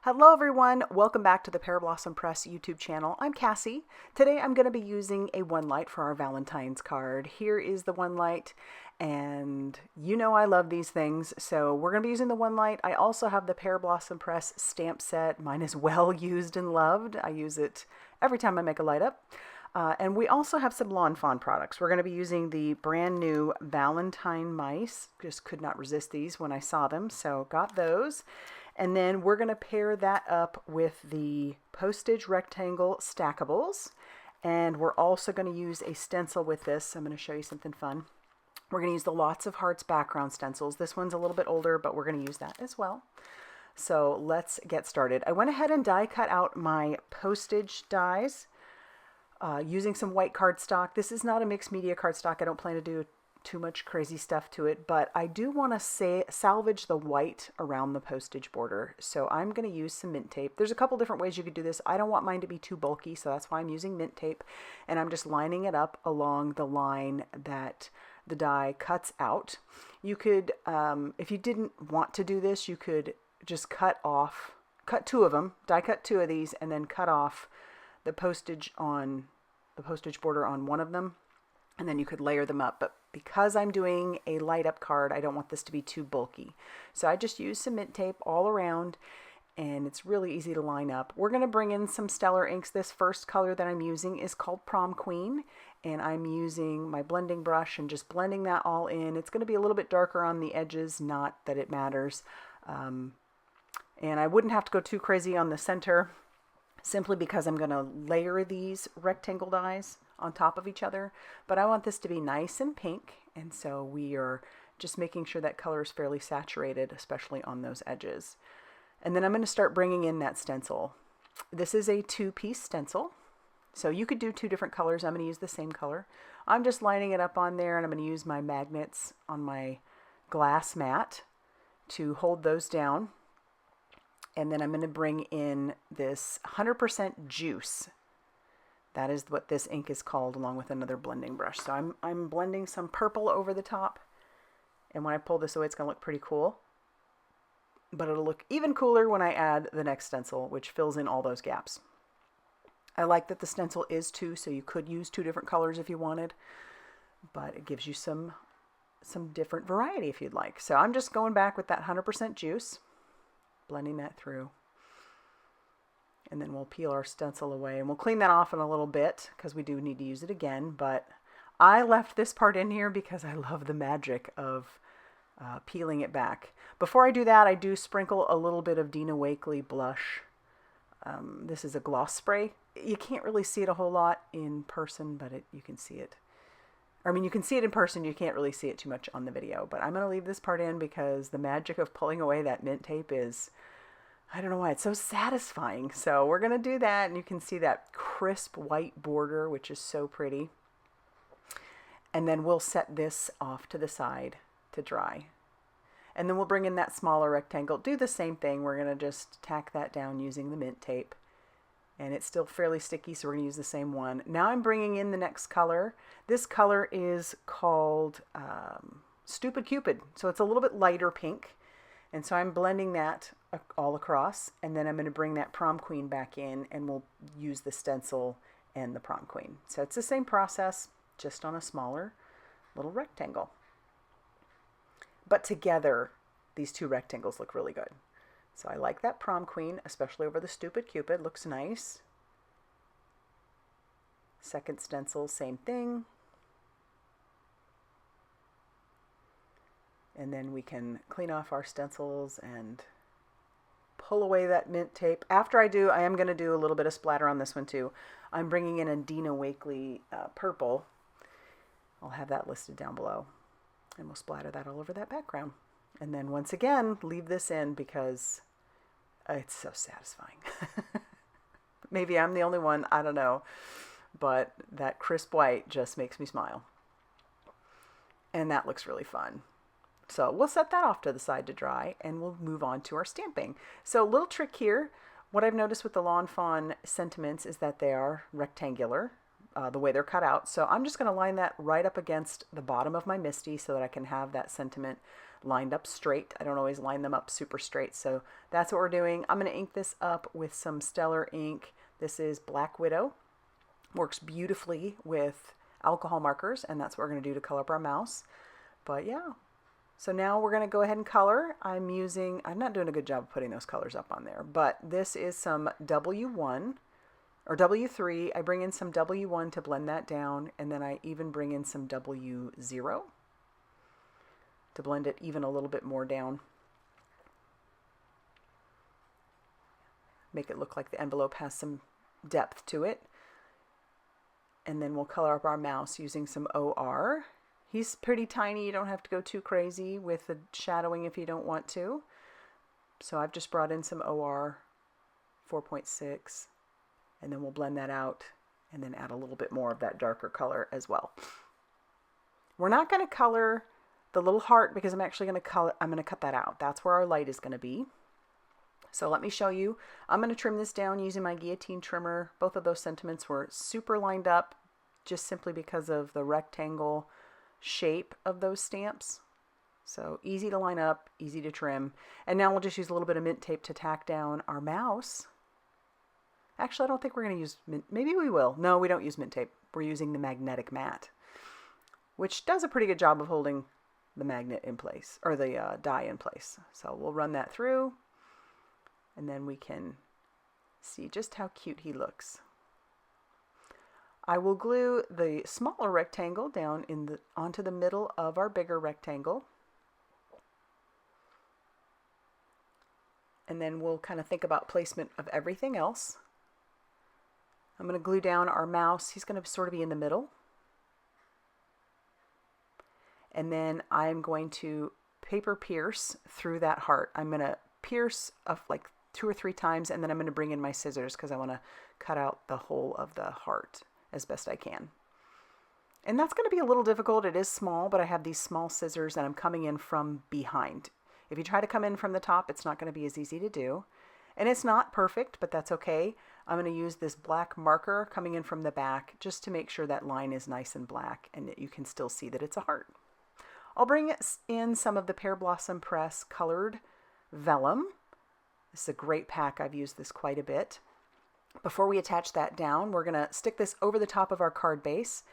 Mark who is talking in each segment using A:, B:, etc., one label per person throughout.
A: Hello everyone, welcome back to the Pearblossom Press YouTube channel. I'm Cassie. Today I'm going to be using a One Light for our Valentine's card. Here is the One Light, and you know I love these things, so we're going to be using the One Light. I also have the Pearblossom Press stamp set. Mine is well used and loved. I use it every time I make a light up. And we also have some Lawn Fawn products. We're going to be using the brand new Valentine mice. Just could not resist these when I saw them, so got those. And then we're going to pair that up with the Postage rectangle Stackables. And we're also going to use a stencil with this. I'm going to show you something fun. We're going to use the Lots of Hearts background stencils. This one's a little bit older, but we're going to use that as well. So let's get started. I went ahead and die cut out my Postage dies using some white cardstock. This is not a mixed media cardstock. I don't plan to do too much crazy stuff to it, but I do want to salvage the white around the Postage border. So I'm going to use some mint tape. There's a couple different ways you could do this. I don't want mine to be too bulky, so that's why I'm using mint tape. And I'm just lining it up along the line that the die cuts out. You could, if you didn't want to do this, you could just cut two of them, die cut two of these, and then cut off the postage border on one of them. And then you could layer them up. But because I'm doing a light up card, I don't want this to be too bulky. So I just use some mint tape all around, and it's really easy to line up. We're going to bring in some stellar inks. This first color that I'm using is called Prom Queen, and I'm using my blending brush and just blending that all in. It's going to be a little bit darker on the edges, not that it matters. And I wouldn't have to go too crazy on the center, simply because I'm going to layer these rectangle dies on top of each other, but I want this to be nice and pink, and so we are just making sure that color is fairly saturated, especially on those edges. And then I'm going to start bringing in that stencil. This is a two-piece stencil, so you could do two different colors. I'm going to use the same color. I'm just lining it up on there, and I'm going to use my magnets on my glass mat to hold those down. And then I'm going to bring in this 100% juice. That is what this ink is called, along with another blending brush. So I'm blending some purple over the top. And when I pull this away, it's going to look pretty cool. But it'll look even cooler when I add the next stencil, which fills in all those gaps. I like that the stencil is two, so you could use two different colors if you wanted. But it gives you some different variety if you'd like. So I'm just going back with that 100% juice, blending that through. And then we'll peel our stencil away, and we'll clean that off in a little bit because we do need to use it again. But I left this part in here because I love the magic of peeling it back. Before I do that, I do sprinkle a little bit of Dina Wakley blush. This is a gloss spray. You can't really see it a whole lot in person, but you can see it. I mean, you can see it in person. You can't really see it too much on the video. But I'm going to leave this part in because the magic of pulling away that mint tape is, I don't know why, it's so satisfying. So we're going to do that, and you can see that crisp white border, which is so pretty. And then we'll set this off to the side to dry. And then we'll bring in that smaller rectangle. Do the same thing. We're going to just tack that down using the mint tape. And it's still fairly sticky, so we're going to use the same one. Now I'm bringing in the next color. This color is called Stupid Cupid. So it's a little bit lighter pink. And so I'm blending that all across, and then I'm going to bring that Prom Queen back in, and we'll use the stencil and the Prom Queen. So it's the same process, just on a smaller little rectangle. But together, these two rectangles look really good. So I like that Prom Queen, especially over the Stupid Cupid. Looks nice. Second stencil, same thing. And then we can clean off our stencils and pull away that mint tape. After I do, I am going to do a little bit of splatter on this one too. I'm bringing in a Dina Wakley purple. I'll have that listed down below. And we'll splatter that all over that background. And then once again, leave this in because it's so satisfying. Maybe I'm the only one, I don't know. But that crisp white just makes me smile. And that looks really fun. So we'll set that off to the side to dry, and we'll move on to our stamping. So a little trick here. What I've noticed with the Lawn Fawn sentiments is that they are rectangular, the way they're cut out. So I'm just going to line that right up against the bottom of my MISTI so that I can have that sentiment lined up straight. I don't always line them up super straight, so that's what we're doing. I'm going to ink this up with some Stellar ink. This is Black Widow. Works beautifully with alcohol markers, and that's what we're going to do to color up our mouse. But yeah, so now we're going to go ahead and color. I'm not doing a good job of putting those colors up on there, but this is some W1 or W3. I bring in some W1 to blend that down, and then I even bring in some W0 to blend it even a little bit more down. Make it look like the envelope has some depth to it. And then we'll color up our mouse using some OR. He's pretty tiny. You don't have to go too crazy with the shadowing if you don't want to. So I've just brought in some OR 4.6, and then we'll blend that out and then add a little bit more of that darker color as well. We're not going to color the little heart because I'm going to cut that out. That's where our light is going to be. So let me show you. I'm going to trim this down using my guillotine trimmer. Both of those sentiments were super lined up just simply because of the rectangle shape of those stamps. So easy to line up, easy to trim. And now we'll just use a little bit of mint tape to tack down our mouse. Actually, I don't think we're going to use mint. Maybe we will. No, we don't use mint tape. We're using the magnetic mat, which does a pretty good job of holding the magnet in place, or the die in place. So we'll run that through, and then we can see just how cute he looks. I will glue the smaller rectangle down onto the middle of our bigger rectangle. And then we'll kind of think about placement of everything else. I'm going to glue down our mouse. He's going to sort of be in the middle. And then I'm going to paper pierce through that heart. I'm going to pierce like 2 or 3 times, and then I'm going to bring in my scissors because I want to cut out the whole of the heart as best I can. And that's going to be a little difficult. It is small, but I have these small scissors and I'm coming in from behind. If you try to come in from the top, it's not going to be as easy to do. And it's not perfect, but that's okay. I'm going to use this black marker coming in from the back just to make sure that line is nice and black and that you can still see that it's a heart. I'll bring in some of the Pearblossom Press colored vellum. This is a great pack. I've used this quite a bit. Before we attach that down, we're going to stick this over the top of our card base,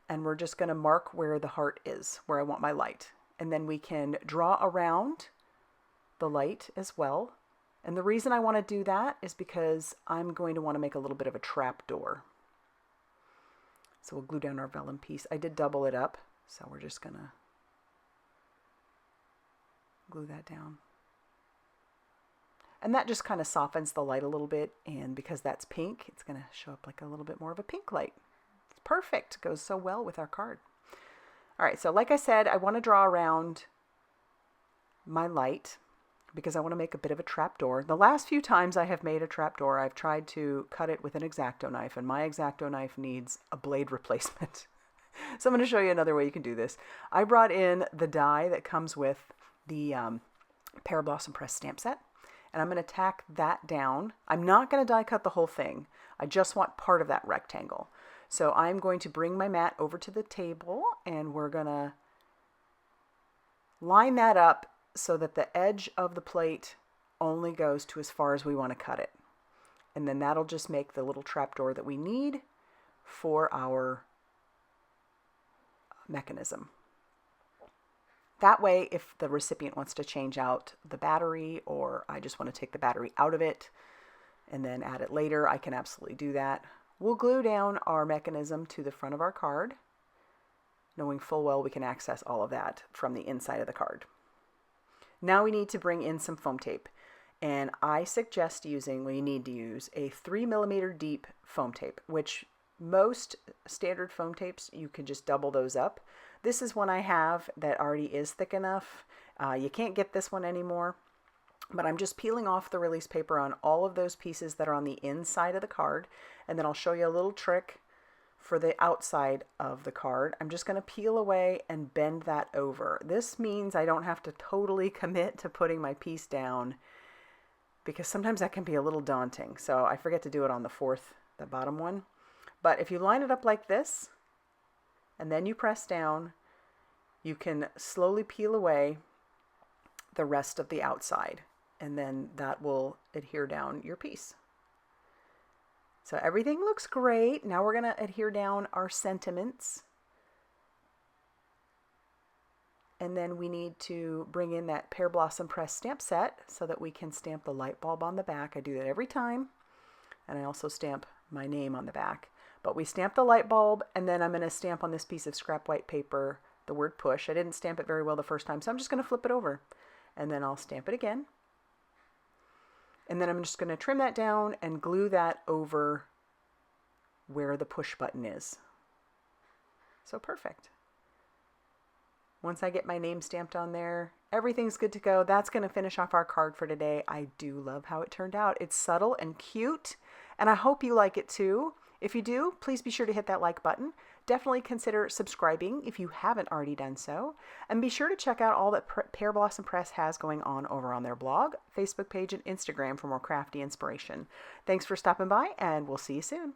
A: and we're just going to mark where the heart is, where I want my light. And then we can draw around the light as well. And the reason I want to do that is because I'm going to want to make a little bit of a trap door. So we'll glue down our vellum piece. I did double it up, so we're just going to glue that down. And that just kind of softens the light a little bit, and because that's pink, it's going to show up like a little bit more of a pink light. It's perfect. It goes so well with our card. All right, so like I said, I want to draw around my light because I want to make a bit of a trap door. The last few times I have made a trap door, I've tried to cut it with an X-Acto knife, and my X-Acto knife needs a blade replacement. So I'm going to show you another way you can do this. I brought in the die that comes with the Pearblossom Press stamp set, and I'm going to tack that down. I'm not going to die cut the whole thing. I just want part of that rectangle. So I'm going to bring my mat over to the table, and we're going to line that up so that the edge of the plate only goes to as far as we want to cut it. And then that'll just make the little trapdoor that we need for our mechanism. That way, if the recipient wants to change out the battery, or I just want to take the battery out of it and then add it later, I can absolutely do that. We'll glue down our mechanism to the front of our card, knowing full well we can access all of that from the inside of the card. Now we need to bring in some foam tape, and I suggest we need to use a 3mm deep foam tape, which most standard foam tapes, you can just double those up. This is one I have that already is thick enough. You can't get this one anymore, but I'm just peeling off the release paper on all of those pieces that are on the inside of the card, and then I'll show you a little trick for the outside of the card. I'm just going to peel away and bend that over. This means I don't have to totally commit to putting my piece down, because sometimes that can be a little daunting. So I forget to do it on the bottom one. But if you line it up like this, and then you press down, you can slowly peel away the rest of the outside, and then that will adhere down your piece. So everything looks great. Now we're going to adhere down our sentiments. And then we need to bring in that Pearblossom press stamp set so that we can stamp the light bulb on the back. I do that every time. And I also stamp my name on the back. But we stamp the light bulb, and then I'm going to stamp on this piece of scrap white paper the word push. I didn't stamp it very well the first time, so I'm just going to flip it over. And then I'll stamp it again. And then I'm just going to trim that down and glue that over where the push button is. So perfect. Once I get my name stamped on there, everything's good to go. That's going to finish off our card for today. I do love how it turned out. It's subtle and cute, and I hope you like it too. If you do, please be sure to hit that like button. Definitely consider subscribing if you haven't already done so. And be sure to check out all that Pearblossom Press has going on over on their blog, Facebook page, and Instagram for more crafty inspiration. Thanks for stopping by, and we'll see you soon.